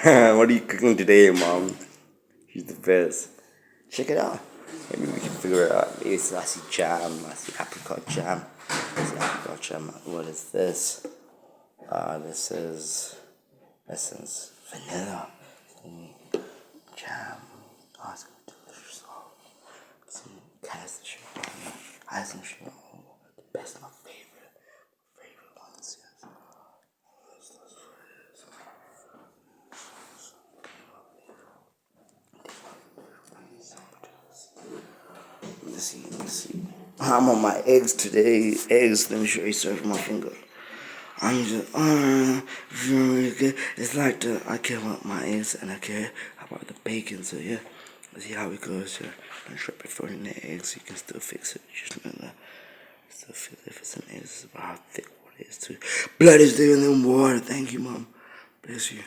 What are you cooking today, Mom? She's the best. Check it out. Maybe we can figure it out. Maybe it's lassi jam, lassi apricot jam. Lassi apricot jam. What is this? This is essence vanilla jam. Oh, it's gonna be delicious. Oh, some cashew. Cashew. The best, my favorite ones. Yes. Let's see. I'm on my eggs today. Eggs, let me show you something with my finger. I'm just, feeling really good. It's like I care about my eggs and I care about the bacon, so yeah. Let's see how it goes here. I'm sure before in the eggs, you can still fix it. Just know that. Still fix it if it's an egg, it's about how thick water is too. Blood is thicker than water. Thank you, Mom. Bless you.